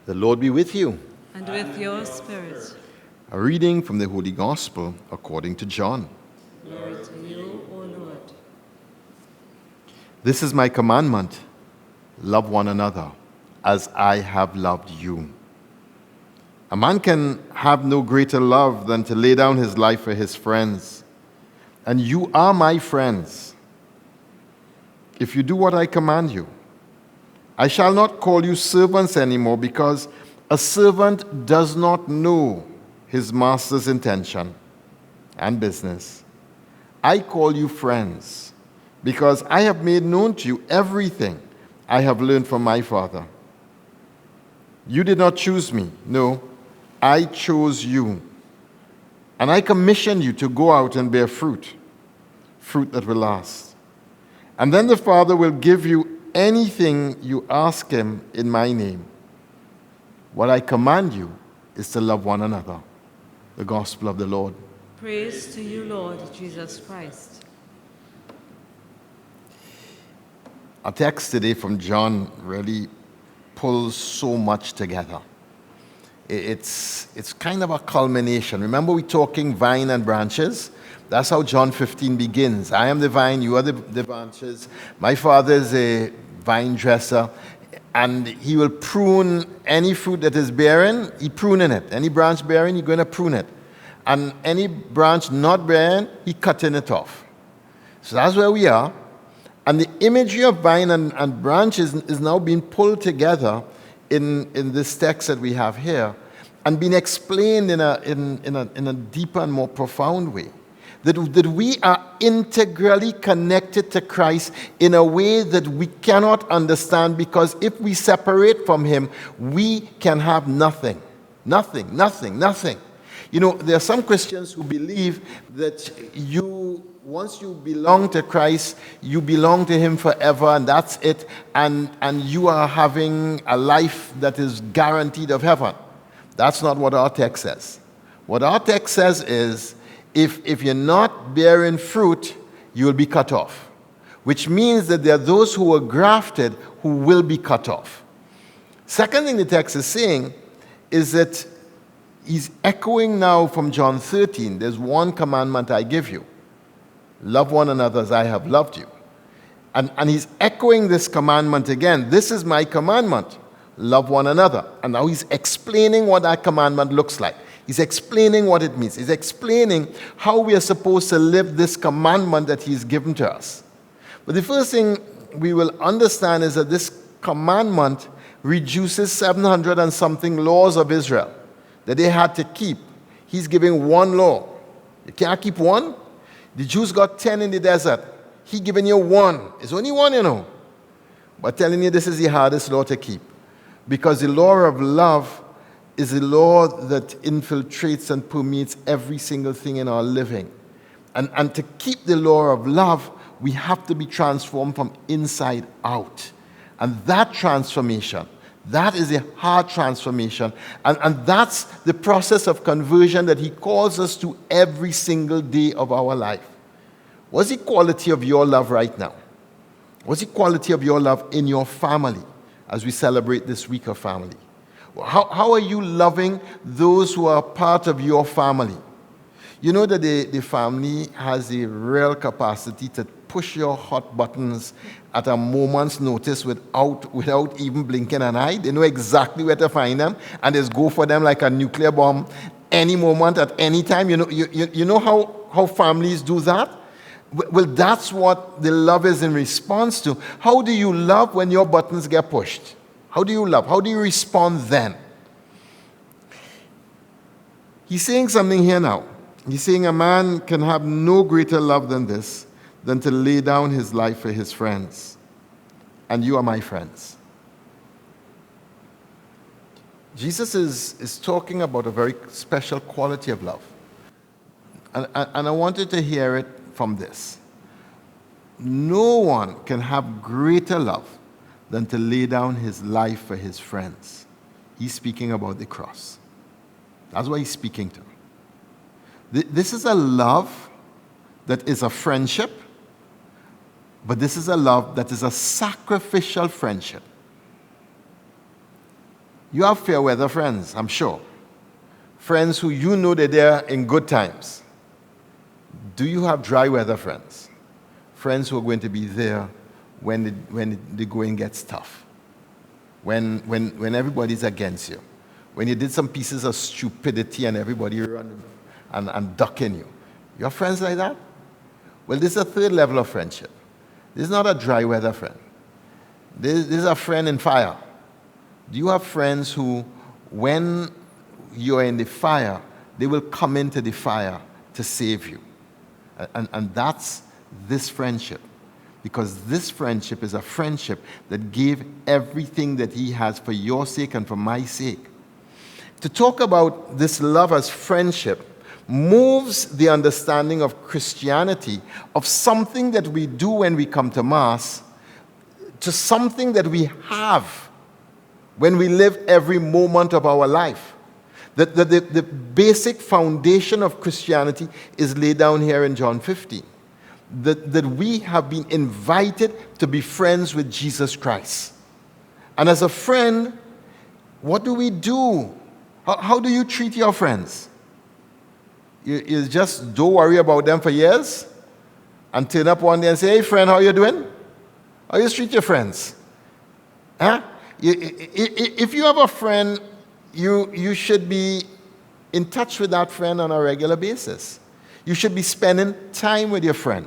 The Lord be with you. And with your spirit. A reading from the Holy Gospel according to John. Glory to you, O Lord. This is my commandment: love one another as I have loved you. A man can have no greater love than to lay down his life for his friends. And you are my friends if you do what I command you. I shall not call you servants anymore, because a servant does not know his master's intention and business. I call you friends, because I have made known to you everything I have learned from my Father. You did not choose me. No, I chose you. And I commissioned you to go out and bear fruit that will last. And then the Father will give you anything you ask him in my name. What I command you is to love one another. The Gospel of the Lord. Praise to you, Lord Jesus Christ. Our text today from John really pulls so much together. It's kind of a culmination. Remember, we're talking vine and branches? That's how John 15 begins. I am the vine, you are the branches. My Father is a vine dresser, and he will prune any fruit that is bearing, he pruning it. Any branch bearing, he's going to prune it. And any branch not bearing, he cutting it off. So that's where we are. And the imagery of vine and branches is now being pulled together in this text that we have here, and being explained in a deeper and more profound way. That we are integrally connected to Christ in a way that we cannot understand, because if we separate from him, we can have nothing. Nothing, nothing, nothing. You know, there are some Christians who believe that once you belong to Christ, you belong to him forever, and that's it, and you are having a life that is guaranteed of heaven. That's not what our text says. What our text says is, if you're not bearing fruit, you will be cut off. Which means that there are those who are grafted who will be cut off. Second thing the text is saying is that he's echoing now from John 13. There's one commandment I give you: love one another as I have loved you. And he's echoing this commandment again. This is my commandment: love one another. And now he's explaining what that commandment looks like. He's explaining what it means. He's explaining how we are supposed to live this commandment that he's given to us. But the first thing we will understand is that this commandment reduces 700 and something laws of Israel that they had to keep. He's giving one law. You can't keep one. The Jews got 10 in the desert. He giving you one. It's only one, you know. But telling you this is the hardest law to keep. Because the law of love is a law that infiltrates and permeates every single thing in our living. And to keep the law of love, we have to be transformed from inside out. And that transformation, that is a hard transformation. And that's the process of conversion that he calls us to every single day of our life. What's the quality of your love right now? What's the quality of your love in your family as we celebrate this week of family? How are you loving those who are part of your family? You know that the family has a real capacity to push your hot buttons at a moment's notice without even blinking an eye. They know exactly where to find them, and just go for them like a nuclear bomb any moment at any time. You know how families do that? Well, that's what the love is in response to. How do you love when your buttons get pushed? How do you love? How do you respond then? He's saying something here now. He's saying a man can have no greater love than this, than to lay down his life for his friends. And you are my friends. Jesus is talking about a very special quality of love. And I wanted to hear it from this. No one can have greater love than to lay down his life for his friends. He's speaking about the cross. That's what he's speaking to. This is a love that is a friendship, but this is a love that is a sacrificial friendship. You have fair weather friends, I'm sure. Friends who you know they're there in good times. Do you have dry weather friends? Friends who are going to be there when the going gets tough. When everybody's against you. When you did some pieces of stupidity and everybody run and ducking you. You have friends like that? Well, this is a third level of friendship. This is not a dry weather friend. This is a friend in fire. Do you have friends who, when you're in the fire, they will come into the fire to save you? And that's this friendship. Because this friendship is a friendship that gave everything that he has for your sake and for my sake. To talk about this love as friendship moves the understanding of Christianity, of something that we do when we come to Mass, to something that we have when we live every moment of our life. The basic foundation of Christianity is laid down here in John 15. That we have been invited to be friends with Jesus Christ. And as a friend, what do we do? How do you treat your friends? You just don't worry about them for years and turn up one day and say, hey friend, how you doing? How you treat your friends? Huh? If you have a friend, you should be in touch with that friend on a regular basis. You should be spending time with your friend.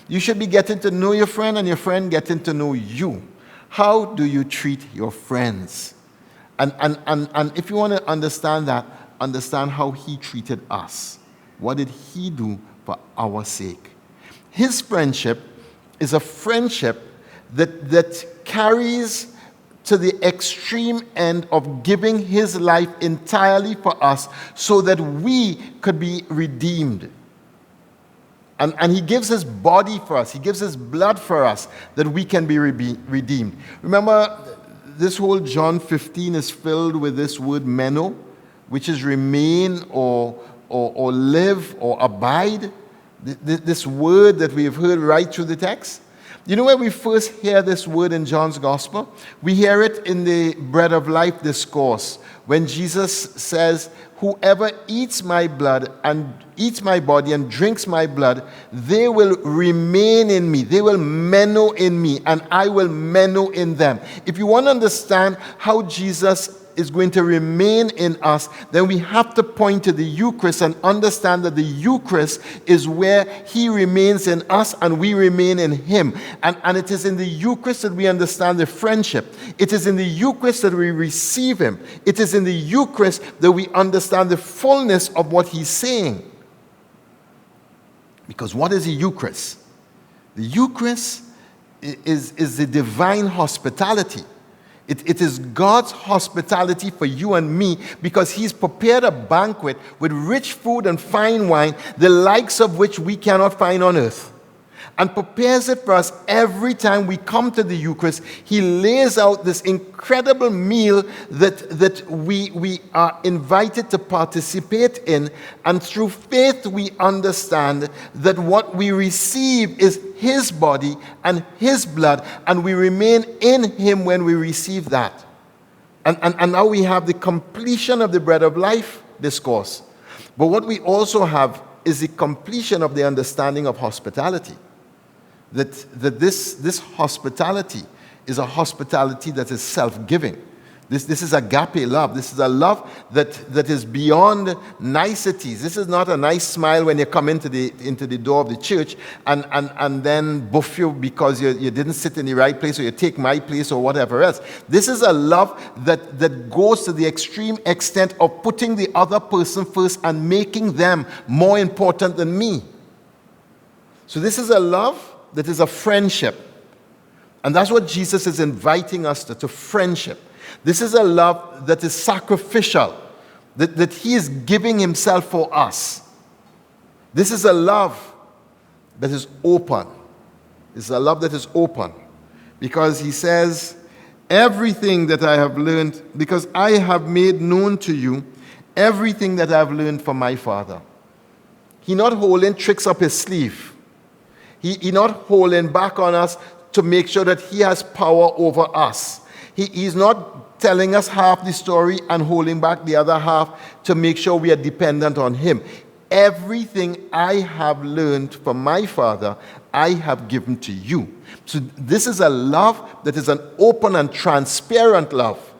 You should be getting to know your friend and your friend getting to know you. How do you treat your friends? And if you want to understand that, understand how he treated us. What did he do for our sake? His friendship is a friendship that carries to the extreme end of giving his life entirely for us so that we could be redeemed. And he gives his body for us. He gives his blood for us that we can be redeemed. Remember, this whole John 15 is filled with this word meno, which is remain or live or abide. This word that we have heard right through the text. You know where we first hear this word in John's Gospel? We hear it in the Bread of Life discourse when Jesus says, whoever eats my blood and eats my body and drinks my blood, they will remain in me. They will meno in me, and I will meno in them. If you want to understand how Jesus is going to remain in us, then we have to point to the Eucharist and understand that the Eucharist is where he remains in us and we remain in him. And it is in the Eucharist that we understand the friendship. It is in the Eucharist that we receive him. It is in the Eucharist that we understand the fullness of what he's saying. Because what is the Eucharist? The Eucharist is the divine hospitality. It is God's hospitality for you and me because he's prepared a banquet with rich food and fine wine, the likes of which we cannot find on earth. And prepares it for us every time we come to the Eucharist. He lays out this incredible meal that we are invited to participate in. And through faith we understand that what we receive is his body and his blood. And we remain in him when we receive that. And now we have the completion of the Bread of Life discourse. But what we also have is the completion of the understanding of hospitality. That this hospitality is a hospitality that is self-giving. This is agape love. This is a love that is beyond niceties. This is not a nice smile when you come into the door of the church and then buff you because you didn't sit in the right place or you take my place or whatever else. This is a love that goes to the extreme extent of putting the other person first and making them more important than me. So this is a love that is a friendship. And that's what Jesus is inviting us to friendship. This is a love that is sacrificial, that he is giving himself for us. This is a love that is open. It's a love that is open. Because he says, everything that I have learned, because I have made known to you everything that I have learned from my Father. He not holding tricks up his sleeve. He not holding back on us to make sure that he has power over us. He's not telling us half the story and holding back the other half to make sure we are dependent on him. Everything I have learned from my Father, I have given to you. So this is a love that is an open and transparent love.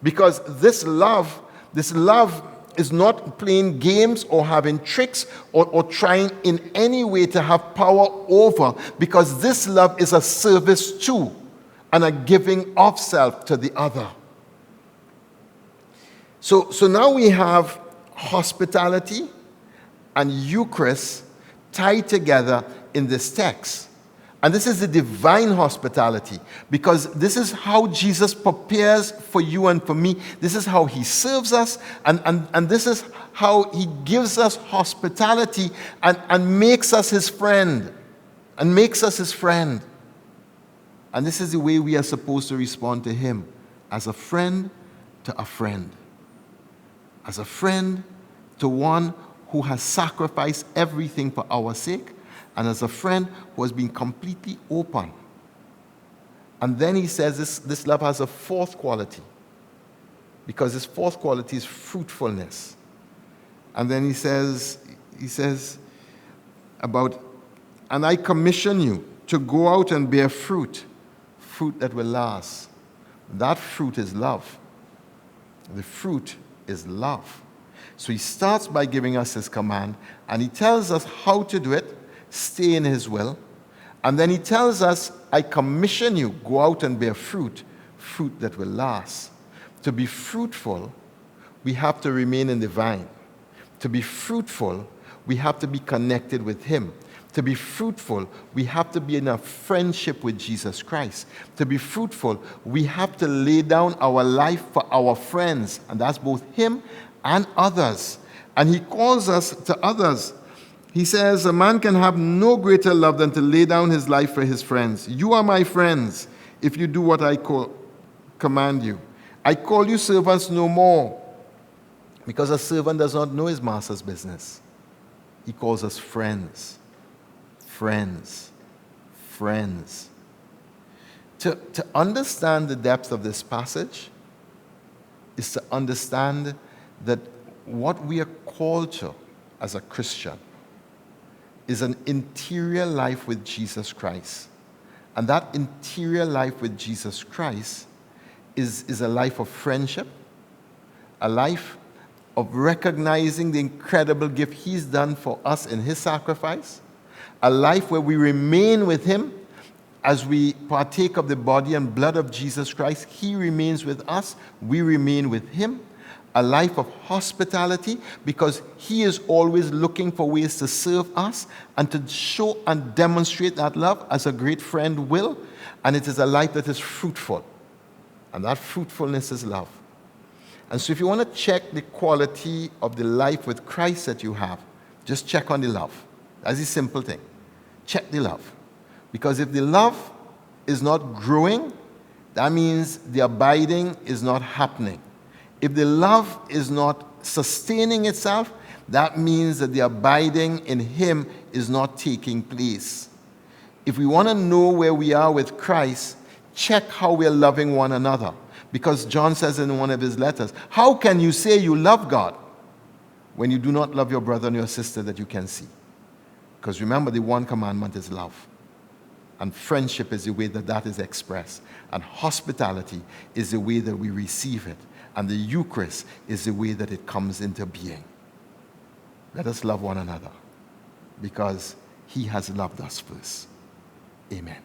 Because this love is not playing games or having tricks or trying in any way to have power over, because this love is a service to and a giving of self to the other. So now we have hospitality and Eucharist tied together in this text. And this is the divine hospitality, because this is how Jesus prepares for you and for me. This is how he serves us, and this is how he gives us hospitality and makes us his friend. And makes us his friend. And this is the way we are supposed to respond to him, as a friend to a friend. As a friend to one who has sacrificed everything for our sake, and as a friend who has been completely open. And then he says this love has a fourth quality, because this fourth quality is fruitfulness. And then he says about, and I commission you to go out and bear fruit that will last. That fruit is love. The fruit is love. So he starts by giving us his command, and he tells us how to do it. Stay in his will. And then he tells us, I commission you, go out and bear fruit that will last. To be fruitful, we have to remain in the vine. To be fruitful, we have to be connected with him. To be fruitful, we have to be in a friendship with Jesus Christ. To be fruitful, we have to lay down our life for our friends, and that's both him and others. And he calls us to others. He says, a man can have no greater love than to lay down his life for his friends. You are my friends if you do what I command you. I call you servants no more, because a servant does not know his master's business. He calls us friends. Friends. Friends. To understand the depth of this passage is to understand that what we are called to as a Christian is an interior life with Jesus Christ. And that interior life with Jesus Christ is a life of friendship, a life of recognizing the incredible gift he's done for us in his sacrifice, a life where we remain with him as we partake of the body and blood of Jesus Christ. He remains with us, we remain with him. A life of hospitality, because he is always looking for ways to serve us and to show and demonstrate that love as a great friend will. And it is a life that is fruitful. And that fruitfulness is love. And so if you want to check the quality of the life with Christ that you have, just check on the love. That's a simple thing. Check the love. Because if the love is not growing, that means the abiding is not happening. If the love is not sustaining itself, that means that the abiding in him is not taking place. If we want to know where we are with Christ, check how we are loving one another. Because John says in one of his letters, how can you say you love God when you do not love your brother and your sister that you can see? Because remember, the one commandment is love. And friendship is the way that is expressed. And hospitality is the way that we receive it. And the Eucharist is the way that it comes into being. Let us love one another, because he has loved us first. Amen.